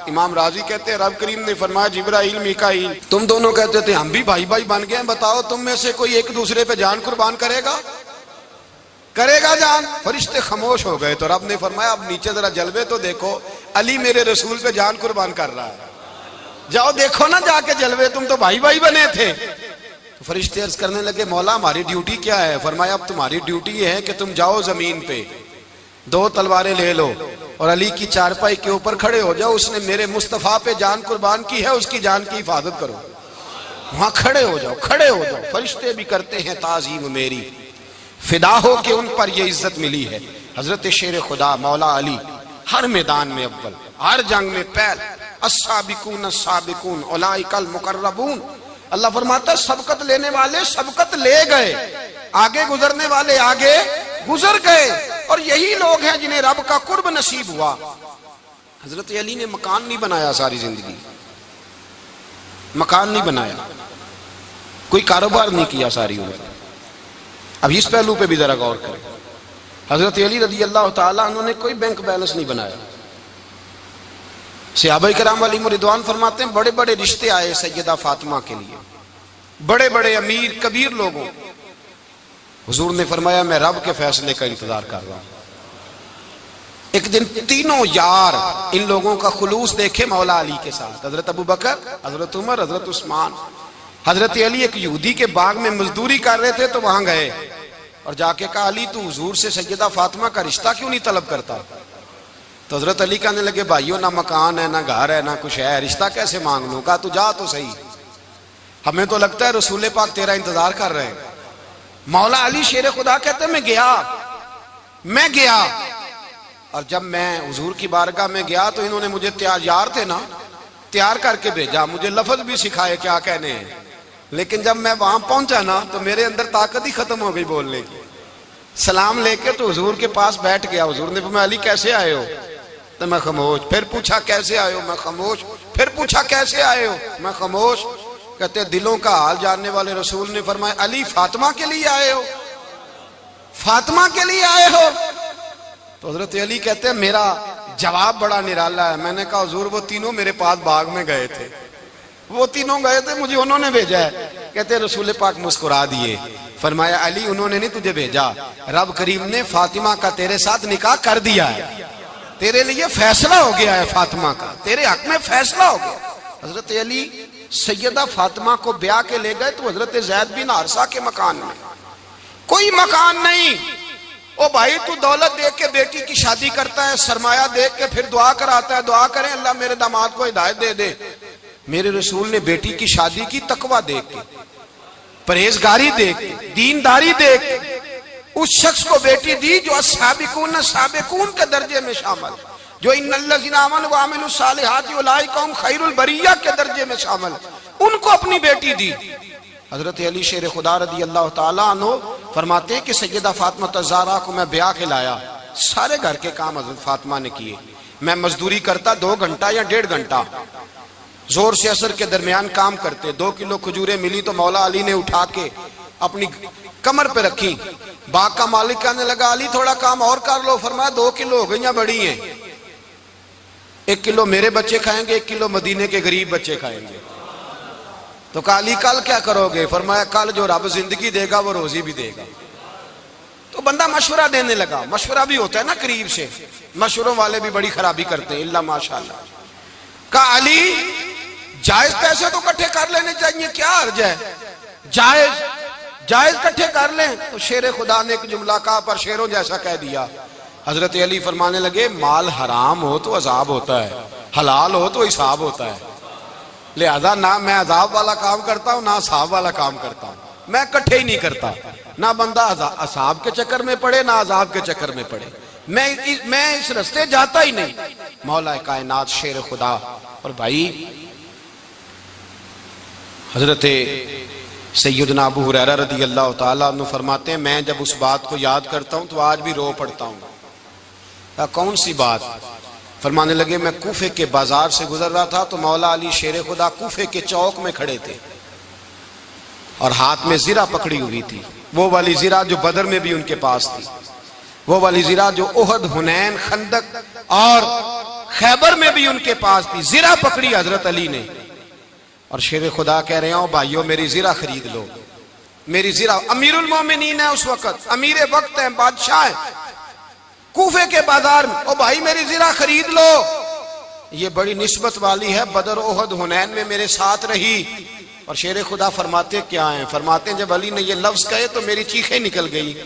امام راضی کہتے ہیں رب کریم نے فرمایا جبرائیل میکائیل تم دونوں کہتے تھے ہم بھی بھائی بھائی بن گئے ہیں، بتاؤ تم میں سے کوئی ایک دوسرے پہ جان قربان کرے گا جان؟ فرشتے خاموش ہو گئے، تو رب نے فرمایا اب نیچے ذرا جلوے تو دیکھو، علی میرے رسول پہ جان قربان کر رہا ہے، جاؤ دیکھو نا جا کے جلوے، تم تو بھائی بھائی بنے تھے۔ تو فرشتے عرض کرنے لگے مولا ہماری ڈیوٹی کیا ہے؟ فرمایا اب تمہاری ڈیوٹی یہ ہے کہ تم جاؤ زمین پہ، 2 تلواریں لے لو اور علی کی چارپائی کے اوپر کھڑے ہو جاؤ، اس نے میرے مصطفیٰ پہ جان قربان کی ہے، اس کی جان کی حفاظت کرو، وہاں کھڑے ہو جاؤ۔ فرشتے بھی کرتے ہیں تعظیم میری، فدا ہو کہ ان پر یہ عزت ملی ہے۔ حضرت شیر خدا مولا علی ہر میدان میں اول، ہر جنگ میں پہل، السابقون السابقون اولئک المقربون۔ اللہ فرماتا ہے سبقت لینے والے سبقت لے گئے، آگے گزرنے والے آگے گزر گئے، اور یہی لوگ ہیں جنہیں رب کا قرب نصیب ہوا۔ حضرت علی نے مکان نہیں بنایا، ساری زندگی مکان نہیں بنایا، کوئی کاروبار نہیں کیا ساری عمر۔ اب اس پہلو پہ بھی ذرا غور کریں، حضرت علی رضی اللہ تعالیٰ انہوں نے کوئی بینک بیلنس نہیں بنایا۔ صحابہ کرام علیہم رضوان فرماتے ہیں بڑے بڑے رشتے آئے سیدہ فاطمہ کے لیے، بڑے بڑے امیر کبیر لوگوں، حضور نے فرمایا میں رب کے فیصلے کا انتظار کر رہا ہوں۔ ایک دن تینوں یار ان لوگوں کا خلوص دیکھے مولا علی کے ساتھ، حضرت ابو بکر، حضرت عمر، حضرت عثمان۔ حضرت علی ایک یہودی کے باغ میں مزدوری کر رہے تھے تو وہاں گئے اور جا کے کہا علی تو حضور سے سیدہ فاطمہ کا رشتہ کیوں نہیں طلب کرتا؟ تو حضرت علی کہنے لگے بھائیو نہ مکان ہے نہ گھر ہے نہ کچھ ہے، رشتہ کیسے مانگ لوں؟ کہا تو جا تو صحیح، ہمیں تو لگتا ہے رسول پاک تیرا انتظار کر رہے ہیں۔ مولا علی شیر خدا کہتے ہیں میں گیا اور جب میں حضور کی بارگاہ میں گیا تو انہوں نے مجھے یار تھے نا تیار کر کے بھیجا، مجھے لفظ بھی سکھائے کیا کہنے ہیں، لیکن جب میں وہاں پہنچا نا تو میرے اندر طاقت ہی ختم ہو گئی بولنے کی۔ سلام لے کے تو حضور کے پاس بیٹھ گیا، حضور نے فرمایا علی کیسے آئے ہو؟ تو میں خاموش، پھر پوچھا کیسے آئے ہو؟ میں خاموش، پھر پوچھا کیسے آئے ہو؟ میں خاموش۔ کہتے دلوں کا حال جاننے والے رسول نے فرمایا علی فاطمہ کے لیے آئے ہو؟ فاطمہ کے لیے آئے ہو؟ تو حضرت علی کہتے ہیں میرا جواب بڑا نرالا ہے. میں نے کہا حضور وہ تینوں میرے پاس باغ میں گئے تھے, وہ تینوں گئے تھے, مجھے انہوں نے بھیجا ہے. کہتے ہیں رسول پاک مسکرا دیے, فرمایا علی انہوں نے نہیں تجھے بھیجا, رب کریم نے فاطمہ کا تیرے ساتھ نکاح کر دیا ہے, تیرے لیے فیصلہ ہو گیا ہے فاطمہ کا, تیرے حق میں فیصلہ ہو گیا. حضرت علی سیدہ فاطمہ کو بیاہ کے لے گئے تو حضرت زید بن حارثہ کے مکان میں, کوئی مکان نہیں. او بھائی تو دولت دیکھ کے بیٹی کی شادی کرتا ہے, سرمایہ دیکھ کے پھر دعا کراتا ہے, دعا کریں اللہ میرے داماد کو ہدایت دے دے. میرے رسول نے بیٹی کی شادی کی تقوی دیکھ کے, پرہیزگاری دیکھ کے, دینداری دیکھ کے اس شخص کو بیٹی دی جو السابقون سابقون کے درجے میں شامل, جو ان الذین آمنوا وعملوا الصالحات اولئک هم خیر البریہ کے درجے میں شامل, ان کو اپنی بیٹی دی. حضرت علی شیر خدا رضی اللہ تعالیٰ عنہ فرماتے ہیں کہ سیدہ فاطمہ الزہرا کو میں بیاہ کے لایا, سارے گھر کے کام حضرت فاطمہ نے کیے. میں مزدوری کرتا 2 گھنٹہ یا 1.5 گھنٹہ, زور سے عصر کے درمیان کام کرتے. 2 کلو کھجوریں ملی تو مولا علی نے اٹھا کے اپنی کمر پہ رکھی. باغ کا مالک کہنے لگا علی تھوڑا کام اور کر لو. فرمایا 2 کلو ہو گئی بڑی ہیں, 1 کلو میرے بچے کھائیں گے, 1 کلو مدینے کے غریب بچے کھائیں گے. تو کہا علی کل کیا کرو گے؟ فرمایا کل جو رب زندگی دے گا وہ روزی بھی دے گا. تو بندہ مشورہ دینے لگا, مشورہ بھی ہوتا ہے نا قریب سے, مشوروں والے بھی بڑی خرابی کرتے ہیں اللہ ماشاءاللہ. کہا علی جائز پیسے تو کٹھے کر لینے چاہیے, کیا حرج ہے, جائز کٹھے کر لیں. تو شیر خدا نے ایک جملہ کہا پر شیروں جیسا کہہ دیا. حضرت علی فرمانے لگے مال حرام ہو تو عذاب ہوتا ہے, حلال ہو تو حساب ہوتا ہے, لہذا نہ میں عذاب والا کام کرتا ہوں نہ حساب والا کام کرتا ہوں, میں کٹھے ہی نہیں کرتا. نہ بندہ حساب کے چکر میں پڑے نہ عذاب کے چکر میں پڑے, میں اس رستے جاتا ہی نہیں. مولا کائنات شیر خدا. اور بھائی حضرت سیدنا ابو ہریرہ رضی اللہ تعالیٰ عنہ فرماتے ہیں میں جب اس بات کو یاد کرتا ہوں تو آج بھی رو پڑتا ہوں. کون سی بات؟ فرمانے لگے میں کوفے کے بازار سے گزر رہا تھا تو مولا علی شیر خدا کوفے کے چوک میں کھڑے تھے اور ہاتھ میں زرہ پکڑی ہوئی تھی, وہ والی زرہ جو بدر میں بھی ان کے پاس تھی, وہ والی زرہ جو احد, حنین, خندق اور خیبر میں بھی ان کے پاس تھی. زرہ پکڑی حضرت علی نے اور شیر خدا کہہ رہے ہوں بھائیو میری زرہ خرید لو. میری زرہ, امیر المومنین ہے اس وقت, امیر وقت ہے, بادشاہ ہے, کوفے کے بازار میں, او بھائی میری زرہ خرید لو. یہ بڑی نسبت والی ہے, بدر, احد, حنین میں میرے ساتھ رہی. اور شیر خدا فرماتے کیا ہیں؟ فرماتے ہیں جب علی نے یہ لفظ کہے تو میری چیخیں نکل گئی.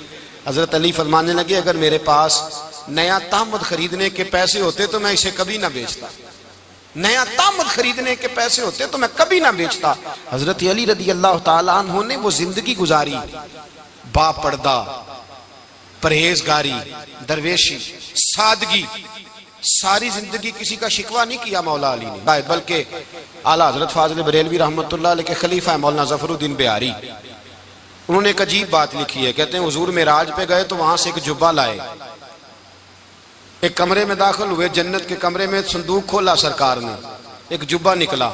حضرت علی فرمانے لگے اگر میرے پاس نیا تامد خریدنے کے پیسے ہوتے تو میں اسے کبھی نہ بیچتا, نیا تامد خریدنے کے پیسے ہوتے تو میں کبھی نہ بیچتا. حضرت علی رضی اللہ تعالیٰ عنہ نے وہ زندگی گزاری, با پردہ, پرہیزگاری, درویشی, سادگی, ساری زندگی کسی کا شکوہ نہیں کیا مولا علی نے, بلکہ اعلیٰ حضرت فاضل بریلوی رحمت اللہ علیہ کے خلیفہ مولانا ظفر الدین بہاری, انہوں نے ایک عجیب بات لکھی ہے. کہتے ہیں حضور معراج پہ گئے تو وہاں سے ایک جبہ لائے, ایک کمرے میں داخل ہوئے, جنت کے کمرے میں صندوق کھولا سرکار نے, ایک جبہ نکلا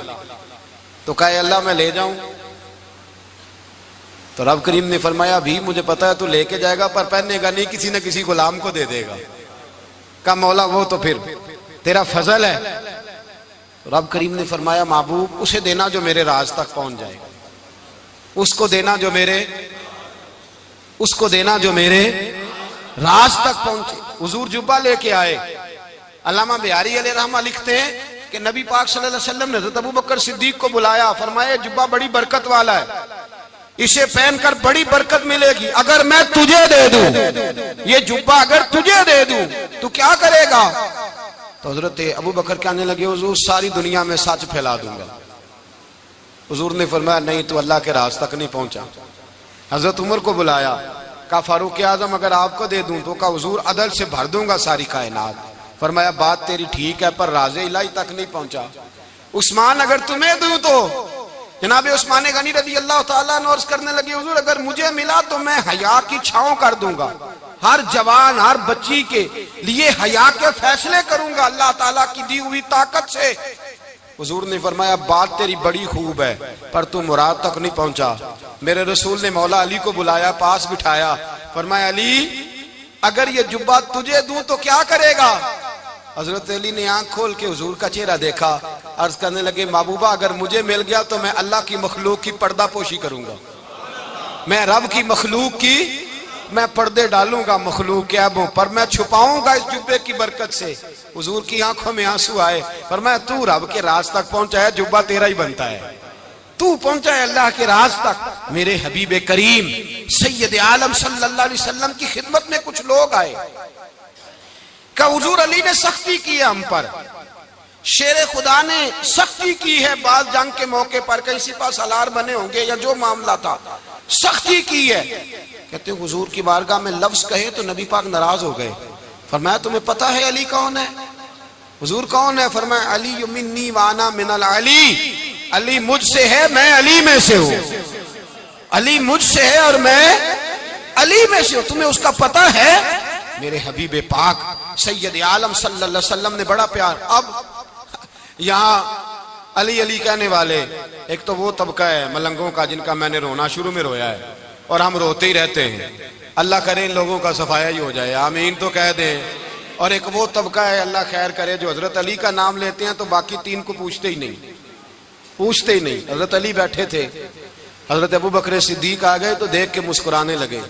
تو کہا اللہ میں لے جاؤں. تو رب کریم نے فرمایا بھی مجھے پتا ہے تو لے کے جائے گا پر پہننے گا نہیں, کسی نہ کسی غلام کو دے دے گا. کہا مولا وہ تو پھر تیرا فضل ہے. رب کریم نے فرمایا محبوب اسے دینا جو میرے راز تک پہنچ جائے, اس کو دینا جو میرے راز تک پہنچے. حضور جبہ لے کے آئے. علامہ بہاری علیہ رحمہ لکھتے ہیں کہ نبی پاک صلی اللہ علیہ وسلم نے حضرت ابوبکر صدیق کو بلایا, فرمایا جبہ بڑی برکت والا ہے, اسے پہن کر بڑی برکت ملے گی, اگر میں تجھے دے دوں, یہ جبہ اگر تجھے دے دوں تو کیا کرے گا؟ تو حضرت ابوبکر کہنے لگے حضور ساری دنیا میں سچ پھیلا دوں گا. حضور نے فرمایا نہیں تو اللہ کے راز تک نہیں پہنچا. حضرت عمر کو بلایا, کہا فاروق اعظم اگر آپ کو دے دوں تو کہا حضور عدل سے بھر دوں گا ساری کائنات. فرمایا بات تیری ٹھیک ہے پر راز الہی تک نہیں پہنچا. عثمان اگر تمہیں دوں تو جناب عثمان غنی رضی اللہ تعالیٰ عنہ عرض کرنے لگے حضور اگر مجھے ملا تو میں حیا کی چھاؤں کر دوں گا, ہر جوان ہر بچی کے لیے حیا کے فیصلے کروں گا اللہ تعالیٰ کی دی ہوئی طاقت سے. حضور نے فرمایا بات تیری بڑی خوب ہے پر تو مراد تک نہیں پہنچا. میرے رسول نے مولا علی کو بلایا, پاس بٹھایا, فرمایا علی اگر یہ جبہ تجھے دوں تو کیا کرے گا؟ حضرت علی نے آنکھ کھول کے حضور کا چہرہ دیکھا، عرض کرنے لگے محبوبہ اگر مجھے مل گیا تو میں اللہ کی مخلوق کی پردہ پوشی کروں گا، میں رب کی مخلوق کی میں پردے ڈالوں گا مخلوق کے عیبوں پر، میں چھپاؤں گا اس جبے کی برکت سے۔ حضور کی آنکھوں میں آنسو آئے، فرمایا تو رب کے راز تک پہنچا ہے، جبہ تیرا ہی بنتا ہے، تو پہنچا ہے اللہ کے راز تک۔ میرے حبیب کریم سید عالم صلی اللہ علیہ وسلم کی خدمت میں کچھ لوگ آئے کہ حضور علی نے سختی کی ہے ہم پر، شیر خدا نے سختی کی ہے، بعض جنگ کے موقع پر کہیں سپہ سالار بنے ہوں گے یا جو معاملہ تھا، سختی کی ہے۔ کہتے ہیں حضور کی بارگاہ میں لفظ کہے تو نبی پاک ناراض ہو گئے۔ فرمایا تمہیں پتہ ہے علی کون ہے؟ حضور کون ہے؟ فرمایا علی منی وانا من العلی، علی مجھ سے ہے میں علی میں سے ہوں، علی مجھ سے ہے اور میں علی میں سے ہوں، تمہیں اس کا پتہ ہے؟ میرے حبیب پاک سید عالم صلی اللہ علیہ وسلم نے بڑا پیار۔ اب یہاں علی علی کہنے والے ایک تو وہ طبقہ ہے ملنگوں کا جن کا میں نے رونا شروع میں رویا ہے اور ہم روتے ہی رہتے ہیں، اللہ کرے ان لوگوں کا صفایا ہی ہو جائے، آمین تو کہہ دیں۔ اور ایک وہ طبقہ ہے اللہ خیر کرے جو حضرت علی کا نام لیتے ہیں تو باقی تین کو پوچھتے ہی نہیں، پوچھتے ہی نہیں۔ حضرت علی بیٹھے تھے، حضرت ابو بکر صدیق آ گئے تو دیکھ کے مسکرانے لگے،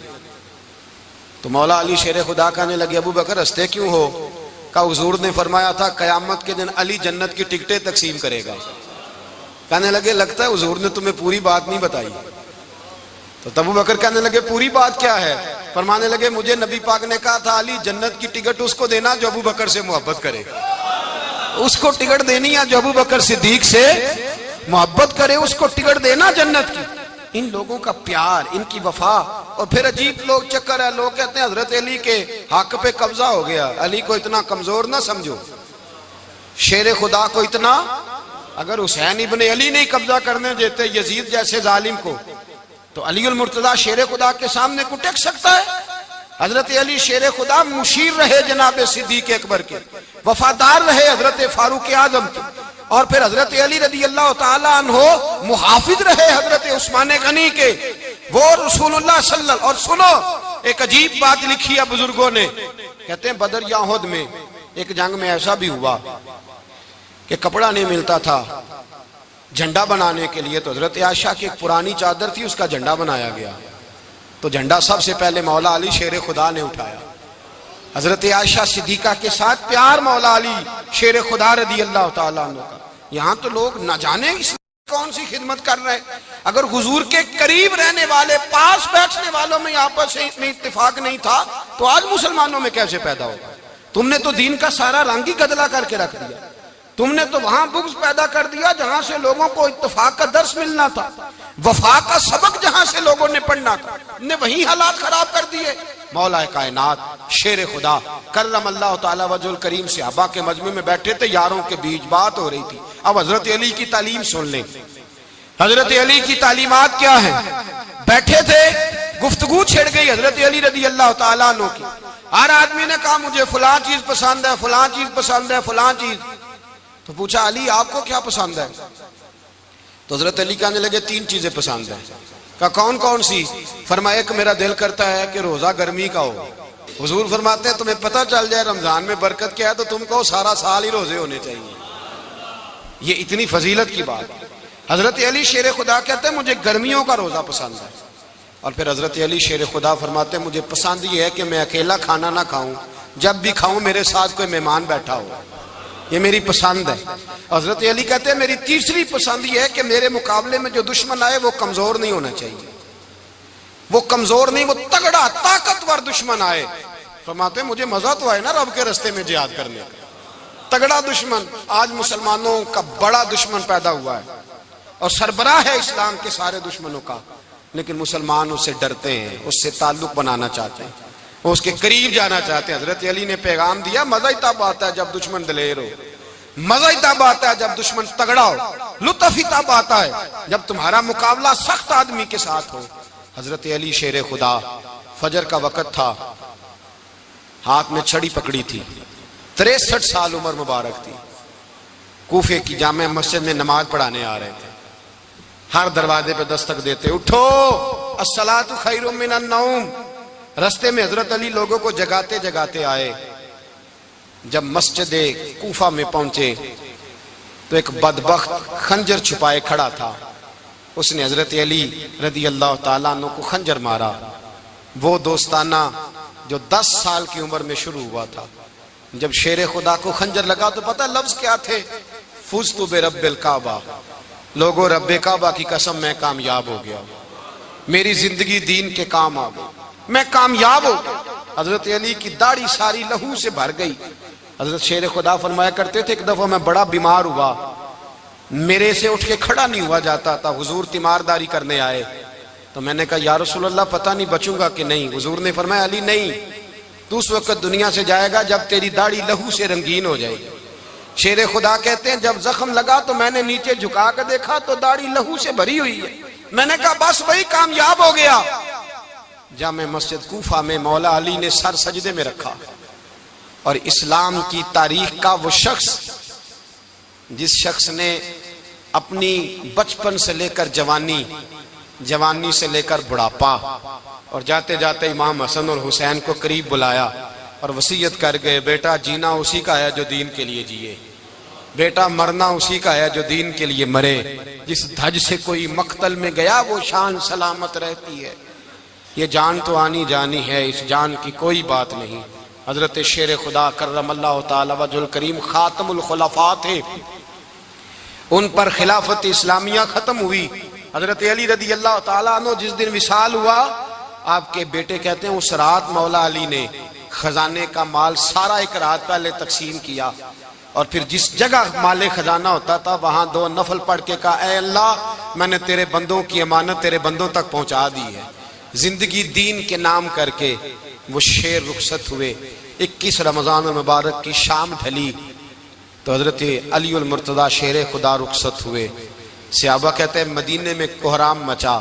تو مولا علی شیر خدا کہنے لگے ابو بکر ہنستے کیوں ہو؟ کہا حضور نے فرمایا تھا قیامت کے دن علی جنت کی ٹکٹیں تقسیم کرے گا۔ کہنے لگے لگتا ہے حضور نے تمہیں پوری بات نہیں بتائی۔ تو ابو بکر کہنے لگے پوری بات کیا ہے؟ فرمانے لگے مجھے نبی پاک نے کہا تھا علی جنت کی ٹکٹ اس کو دینا جو ابو بکر سے محبت کرے، اس کو ٹکٹ دینی ہے جو ابو بکر صدیق سے محبت کرے، اس کو ٹکٹ دینا جنت کی۔ ان لوگوں کا پیار، ان کی وفا۔ اور پھر عجیب لوگ چکر ہے، لوگ کہتے ہیں حضرت علی کے حق پہ قبضہ ہو گیا، علی کو اتنا کمزور نہ سمجھو، شیر خدا کو اتنا، اگر حسین ابن علی نہیں قبضہ کرنے دیتے یزید جیسے ظالم کو تو علی المرتضیٰ شیر خدا کے سامنے کو ٹک سکتا ہے؟ حضرت علی شیر خدا مشیر رہے جناب صدیق اکبر کے، وفادار رہے حضرت فاروق اعظم کے، اور پھر حضرت علی رضی اللہ تعالیٰ عنہ محافظ رہے حضرت عثمان غنی کے، وہ رسول اللہ صلی اللہ۔ اور سنو ایک عجیب بات لکھی ہے بزرگوں نے، کہتے ہیں بدر یا احد میں ایک جنگ میں ایسا بھی ہوا کہ کپڑا نہیں ملتا تھا جھنڈا بنانے کے لیے، تو حضرت عائشہ کی ایک پرانی چادر تھی اس کا جھنڈا بنایا گیا، تو جھنڈا سب سے پہلے مولا علی شیر خدا نے اٹھایا۔ حضرت عائشہ صدیقہ کے ساتھ پیار مولا علی شیر خدا رضی اللہ تعالیٰ عنہ کا۔ یہاں تو لوگ نہ جانے اس کون سی خدمت کر رہے ہیں۔ اگر حضور کے قریب رہنے والے پاس بیٹھنے والوں میں آپس میں اتفاق نہیں تھا تو آج مسلمانوں میں کیسے پیدا ہوگا؟ تم نے تو دین کا سارا رنگ ہی گدلا کر کے رکھ دیا، تم نے تو وہاں بغض پیدا کر دیا جہاں سے لوگوں کو اتفاق کا درس ملنا تھا، وفا کا سبق جہاں سے لوگوں نے پڑھنا تھا، نے وہی حالات خراب کر دیے۔ مولا کائنات شیر خدا کرم اللہ تعالی وجہ الکریم صحابہ کے مجمع میں بیٹھے تھے، یاروں کے بیچ بات ہو رہی تھی۔ اب حضرت علی کی تعلیم سن لیں، حضرت علی کی تعلیمات کیا ہیں؟ بیٹھے تھے، گفتگو چھڑ گئی حضرت علی رضی اللہ تعالیٰ عنہ کی، ہر آدمی نے کہا مجھے فلاں چیز پسند ہے، فلاں چیز پسند ہے، فلاں چیز۔ تو پوچھا علی آپ کو کیا پسند ہے؟ تو حضرت علی کہنے لگے تین چیزیں پسند ہیں۔ کہا کون کون سی؟ فرمایا ایک میرا دل کرتا ہے کہ روزہ گرمی کا ہو۔ حضور فرماتے ہیں تمہیں پتہ چل جائے رمضان میں برکت کیا ہے تو تم کو سارا سال ہی روزے ہونے چاہیے، یہ اتنی فضیلت کی بات۔ حضرت علی شیر خدا کہتے ہیں مجھے گرمیوں کا روزہ پسند ہے۔ اور پھر حضرت علی شیر خدا فرماتے ہیں مجھے پسند یہ ہے کہ میں اکیلا کھانا نہ کھاؤں، جب بھی کھاؤں میرے ساتھ کوئی مہمان بیٹھا ہو، یہ میری پسند ہے۔ حضرت علی کہتے ہیں میری تیسری پسند یہ ہے کہ میرے مقابلے میں جو دشمن آئے وہ کمزور نہیں ہونا چاہیے، وہ کمزور نہیں، وہ تگڑا طاقتور دشمن آئے۔ فرماتے ہیں مجھے مزہ تو آئے نا رب کے رستے میں جہاد کرنے کا، تگڑا دشمن۔ آج مسلمانوں کا بڑا دشمن پیدا ہوا ہے اور سربراہ ہے اسلام کے سارے دشمنوں کا، لیکن مسلمان اس سے ڈرتے ہیں، اس سے تعلق بنانا چاہتے ہیں، وہ اس کے قریب جانا چاہتے ہیں۔ حضرت علی نے پیغام دیا مزہ ہی تب آتا ہے جب دشمن دلیر ہو، مزہ ہی تب آتا ہے جب دشمن تگڑا ہو، لطف ہی تب آتا ہے جب تمہارا مقابلہ سخت آدمی کے ساتھ ہو۔ حضرت علی شیر خدا، فجر کا وقت تھا، ہاتھ میں چھڑی پکڑی تھی، 63 سال عمر مبارک تھی، کوفے کی جامع مسجد میں نماز پڑھانے آ رہے تھے، ہر دروازے پہ دستک دیتے اٹھو الصلاۃ خیر من النوم، رستے میں حضرت علی لوگوں کو جگاتے جگاتے آئے. جب مسجد کوفہ میں پہنچے تو ایک بدبخت خنجر چھپائے کھڑا تھا. اس نے حضرت علی رضی اللہ تعالیٰ عنہ کو خنجر مارا. وہ دوستانہ جو 10 سال کی عمر میں شروع ہوا تھا. جب شیر خدا کو خنجر لگا تو پتہ لفظ کیا تھے؟ فزت برب الکعبہ. لوگوں رب کعبہ کی قسم میں کامیاب ہو گیا, میری زندگی دین کے کام آ گئی, میں کامیاب ہو گیا. حضرت علی کی داڑھی ساری لہو سے بھر گئی. حضرت شیر خدا فرمایا کرتے تھے ایک دفعہ میں بڑا بیمار ہوا, میرے سے اٹھ کے کھڑا نہیں ہوا جاتا تھا. حضور تیمارداری کرنے آئے تو میں نے کہا یا رسول اللہ پتہ نہیں بچوں گا کہ نہیں. حضور نے فرمایا علی نہیں, تو اس وقت دنیا سے جائے گا جب تیری داڑھی لہو سے رنگین ہو جائے گی. شیر خدا کہتے ہیں جب زخم لگا تو میں نے نیچے جھکا کر دیکھا تو داڑھی لہو سے بھری ہوئی ہے. میں نے کہا بس وہی کامیاب ہو گیا. جامع مسجد کوفہ میں مولا علی نے سر سجدے میں رکھا اور اسلام کی تاریخ کا وہ شخص جس شخص نے اپنی بچپن سے لے کر جوانی سے لے کر بڑھاپا اور جاتے جاتے امام حسن اور حسین کو قریب بلایا اور وصیت کر گئے بیٹا جینا اسی کا ہے جو دین کے لیے جیے, بیٹا مرنا اسی کا ہے جو دین کے لیے مرے. جس دھج سے کوئی مقتل میں گیا وہ شان سلامت رہتی ہے. یہ جان تو آنی جانی ہے, اس جان کی کوئی بات نہیں. حضرت شیر خدا کرم اللہ تعالی وجہ الکریم خاتم الخلفاء تھے, ان پر خلافت اسلامیہ ختم ہوئی. حضرت علی رضی اللہ تعالیٰ عنہ جس دن وصال ہوا, آپ کے بیٹے کہتے ہیں اس رات مولا علی نے خزانے کا مال سارا ایک رات پہلے تقسیم کیا اور پھر جس جگہ مال خزانہ ہوتا تھا وہاں 2 نفل پڑھ کے کہا اے اللہ میں نے تیرے بندوں کی امانت تیرے بندوں تک پہنچا دی ہے. زندگی دین کے نام کر کے وہ شیر رخصت ہوئے. 21 رمضان المبارک کی شام ڈھلی تو حضرت علی المرتضیٰ شیر خدا رخصت ہوئے. صحابہ کہتے ہیں مدینے میں کوہرام مچا,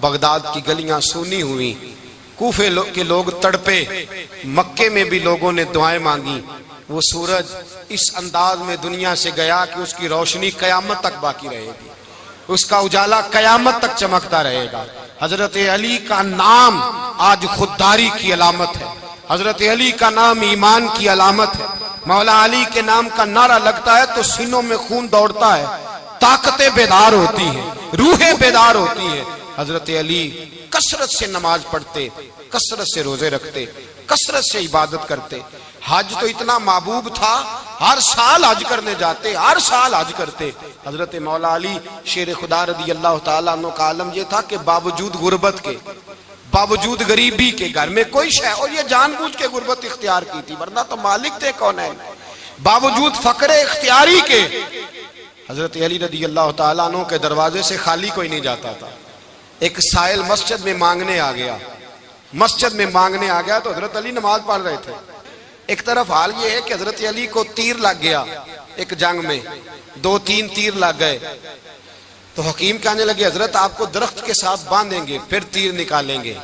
بغداد کی گلیاں سونی ہوئی, کوفے کے لوگ تڑپے, مکے میں بھی لوگوں نے دعائیں مانگی. وہ سورج اس انداز میں دنیا سے گیا کہ اس کی روشنی قیامت تک باقی رہے گی, اس کا اجالا قیامت تک چمکتا رہے گا. حضرت علی کا نام آج خودداری کی علامت ہے, حضرت علی کا نام ایمان کی علامت ہے. مولا علی کے نام کا نعرہ لگتا ہے تو سینوں میں خون دوڑتا ہے, طاقتیں بیدار ہوتی ہیں, روحیں بیدار ہوتی ہیں. حضرت علی کثرت سے نماز پڑھتے, کثرت سے روزے رکھتے, کثرت سے عبادت کرتے. حج تو اتنا محبوب تھا, ہر سال حج کرنے جاتے, ہر سال حج کرتے. حضرت مولا علی شیر خدا رضی اللہ تعالیٰ عنہ کا عالم یہ تھا کہ باوجود غربت کے, باوجود غریبی کے, گھر میں کوئی شے, اور یہ جان بوجھ کے غربت اختیار کی تھی ورنہ تو مالک تھے کون ہے, باوجود فقر اختیاری کے حضرت علی رضی اللہ تعالیٰ عنہ کے دروازے سے خالی کوئی نہیں جاتا تھا. ایک سائل مسجد میں مانگنے آ گیا, تو حضرت علی نماز پڑھ رہے تھے. ایک طرف حال یہ ہے کہ حضرت علی کو تیر لگ گیا ایک جنگ میں, 2-3 تیر لگ گئے. تو حکیم کہنے لگے حضرت آپ کو درخت کے ساتھ باندھیں گے پھر تیر نکالیں گے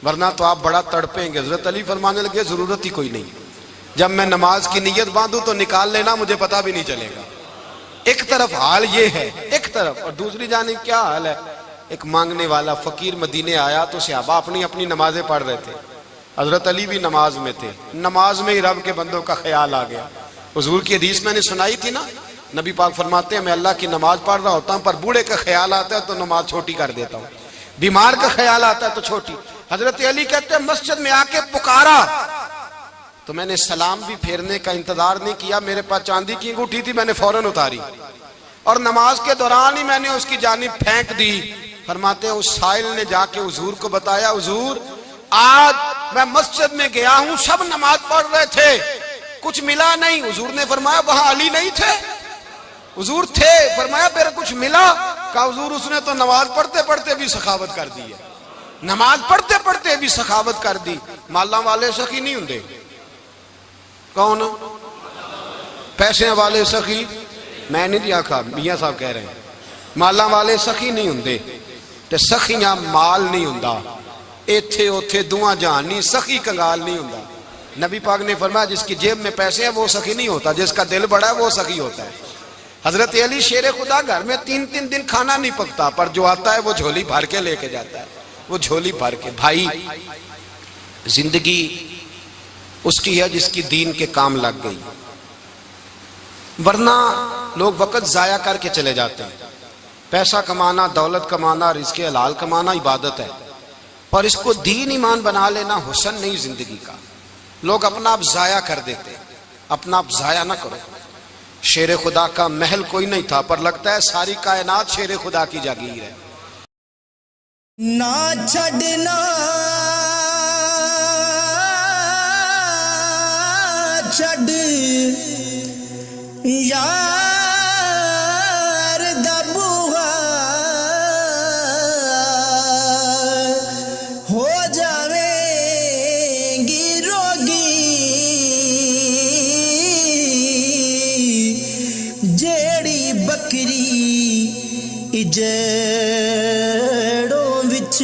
ورنہ تو آپ بڑا تڑپیں گے. حضرت علی فرمانے لگے ضرورت ہی کوئی نہیں, جب میں نماز کی نیت باندھوں تو نکال لینا, مجھے پتا بھی نہیں چلے گا. ایک طرف حال یہ ہے, ایک طرف, اور دوسری جانب کیا حال ہے. ایک مانگنے والا فقیر مدینے آیا تو صحابہ اپنی نمازیں پڑھ رہے تھے, حضرت علی بھی نماز میں تھے. نماز میں ہی رب کے بندوں کا خیال آ گیا. حضور کی حدیث میں نے سنائی تھی نا, نبی پاک فرماتے ہیں میں اللہ کی نماز پڑھ رہا ہوتا ہوں پر بوڑھے کا خیال آتا ہے تو نماز چھوٹی کر دیتا ہوں, بیمار کا خیال آتا ہے تو چھوٹی. حضرت علی کہتے ہیں مسجد میں آ کے پکارا تو میں نے سلام بھی پھیرنے کا انتظار نہیں کیا, میرے پاس چاندی کی انگوٹھی تھی, میں نے فوراً اتاری اور نماز کے دوران ہی میں نے اس کی جانب پھینک دی. فرماتے ہیں اس سائل نے جا کے حضور کو بتایا, حضور آج میں مسجد میں گیا ہوں, سب نماز پڑھ رہے تھے, کچھ ملا نہیں. حضور نے فرمایا وہاں علی نہیں تھے؟ حضور تھے. فرمایا پھر کچھ ملا؟ کہا حضور اس نے تو نماز پڑھتے پڑھتے بھی سخاوت کر دی ہے, نماز پڑھتے پڑھتے بھی سخاوت کر دی. مالاں والے سخی نہیں ہوندے, کون پیسے والے سخی, میں نہیں دیا کھا, میاں صاحب کہہ رہے ہیں مالاں والے سخی نہیں ہوندے, تے سخیاں مال نہیں ہوندا, ایتھے اوتھے دعا جہان نہیں, سخی کنگال نہیں ہوندا. نبی پاک نے فرمایا جس کی جیب میں پیسے ہیں وہ سخی نہیں ہوتا, جس کا دل بڑا ہے وہ سخی ہوتا ہے. حضرت علی شیر خدا گھر میں 3 دن کھانا نہیں پکتا, پر جو آتا ہے وہ جھولی بھر کے لے کے جاتا ہے, وہ جھولی بھر کے. بھائی زندگی اس کی ہے جس کی دین کے کام لگ گئی، ورنہ لوگ وقت ضائع کر کے چلے جاتے ہیں۔ پیسہ کمانا، دولت کمانا، رزق حلال کمانا عبادت ہے، پر اس کو دین ایمان بنا لینا حسن نہیں زندگی کا۔ لوگ اپنا آپ ضائع کر دیتے، اپنا آپ ضائع نہ کرو۔ شیر خدا کا محل کوئی نہیں تھا، پر لگتا ہے ساری کائنات شیر خدا کی جاگیر ہے۔ نہ چھڈنا چھڈ یار دا بوہا، ہو جاویں گی روگی جیڑی بکری اجڑوں وچ